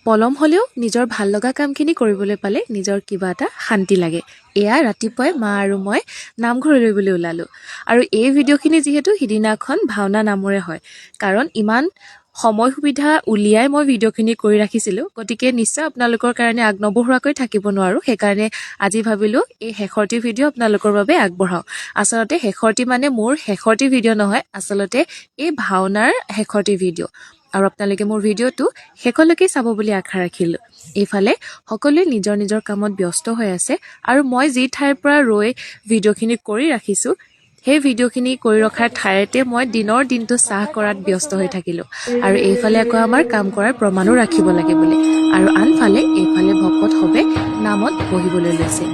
পলম হ'লেও নিজৰ ভাল লগা কামখিনি কৰিবলৈ পালে নিজৰ কিবা এটা শান্তি লাগে। এয়া ৰাতিপুৱাই মা আৰু মই নামঘৰলৈ বুলি ওলালোঁ। আৰু এই ভিডিঅ'খিনি যিহেতু সিদিনাখন ভাওনা নামৰে হয়, কাৰণ ইমান সময় সুবিধা উলিয়াই মই ভিডিঅ'খিনি কৰি ৰাখিছিলোঁ, গতিকে নিশ্চয় আপোনালোকৰ কাৰণে আগনবঢ়োৱাকৈ থাকিব নোৱাৰোঁ। সেইকাৰণে আজি ভাবিলোঁ এই শেষৰটি ভিডিঅ' আপোনালোকৰ বাবে আগবঢ়াওঁ। আচলতে শেষৰটি মানে মোৰ শেষৰটি ভিডিঅ' নহয়, আচলতে এই ভাওনাৰ শেষৰটি ভিডিঅ'। আৰু আপোনালোকে মোৰ ভিডিঅ'টো শেষলৈকে চাব বুলি আশা ৰাখিলোঁ। এইফালে সকলোৱে নিজৰ নিজৰ কামত ব্যস্ত হৈ আছে আৰু মই যি ঠাইৰ পৰা ৰৈ ভিডিঅ'খিনি কৰি ৰাখিছোঁ, সেই ভিডিঅ'খিনি কৰি ৰখাৰ ঠাইতে মই দিনৰ দিনটো চাহ কৰাত ব্যস্ত হৈ থাকিলোঁ। আৰু এইফালে আকৌ আমাৰ কাম কৰাৰ প্ৰমাণো ৰাখিব লাগে বুলি। আৰু আনফালে এইফালে ভকতসৱে নামত বহিবলৈ লৈছে।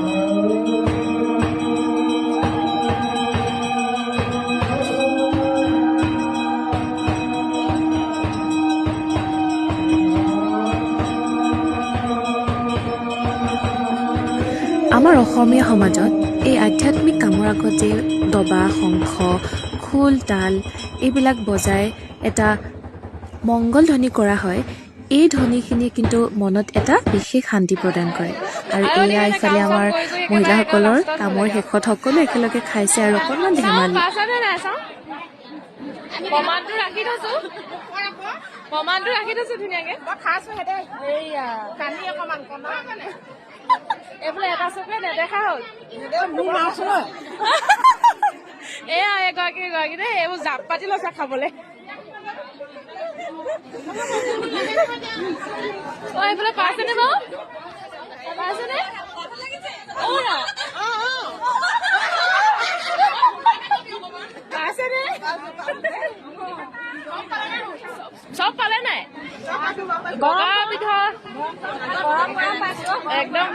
আমাৰ অসমীয়া সমাজত এই আধ্যাত্মিক কামৰ আগত যে দবা, শংখ, খোল, তাল এইবিলাক বজাই এটা মংগল ধ্বনি কৰা হয়, এই ধ্বনিখিনি কিন্তু মনত এটা বিশেষ শান্তি প্ৰদান কৰে। আৰু এয়া ইফালে আমাৰ মহিলাসকলৰ কামৰ শেষত সকলো একেলগে খাইছে আৰু অকণমান ধেমালি। প্ৰমাণটো ৰাখি থৈছো ধুনীয়াকে। এইফালে এটা চকুৱে নেদেখা হ'ল। এয়া এগৰাকী দেই, এইবোৰ জাপ পাতি লৈছে খাবলৈ। এইফালে পাইছেনে বাৰু? পাইছেনে? পাইছেনে? চব পালে নাই? বগা পিঠা একদম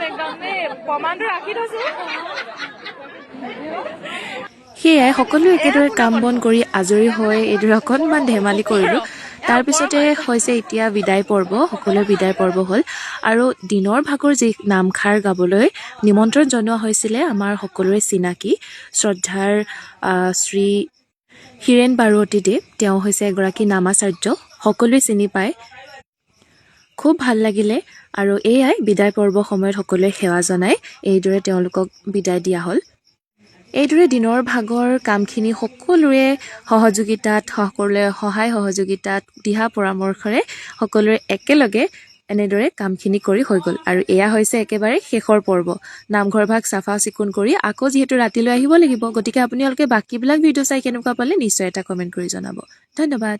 দেই, প্ৰমাণটো ৰাখি থৈছো। সেয়াই সকলো একেদৰে কাম বন কৰি আজৰি হৈ এইদৰে অকণমান ধেমালি কৰিলোঁ। তাৰপিছতে হৈছে এতিয়া বিদায় পৰ্ব, সকলোৱে বিদায় পৰ্ব হ'ল। আৰু দিনৰ ভাগৰ যি নামষাৰ গাবলৈ নিমন্ত্ৰণ জনোৱা হৈছিলে আমাৰ সকলোৰে চিনাকি শ্ৰদ্ধাৰ শ্ৰী হীৰেণ বাৰুৱতীদেৱ, তেওঁ হৈছে এগৰাকী নামাচাৰ্য, সকলোৱে চিনি পায়। খুব ভাল লাগিলে। আৰু এয়াই বিদায় পৰ্ব সময়ত সকলোৱে সেৱা জনাই এইদৰে তেওঁলোকক বিদায় দিয়া হ'ল। এইদৰে দিনৰ ভাগৰ কামখিনি সকলোৰে সহযোগিতাত, সকলোৰে সহায় সহযোগিতাত, দিহা পৰামৰ্শৰে সকলোৰে একেলগে এনেদৰে কামখিনি কৰি হৈ গ'ল। আৰু এয়া হৈছে একেবাৰে শেষৰ পৰ্ব। নামঘৰ ভাগ চাফা চিকুণ কৰি আকৌ যিহেতু ৰাতিলৈ আহিব লাগিব, গতিকে আপোনালোকে বাকীবিলাক ভিডিঅ' চাই কেনেকুৱা পালে নিশ্চয় এটা কমেণ্ট কৰি জনাব। ধন্যবাদ।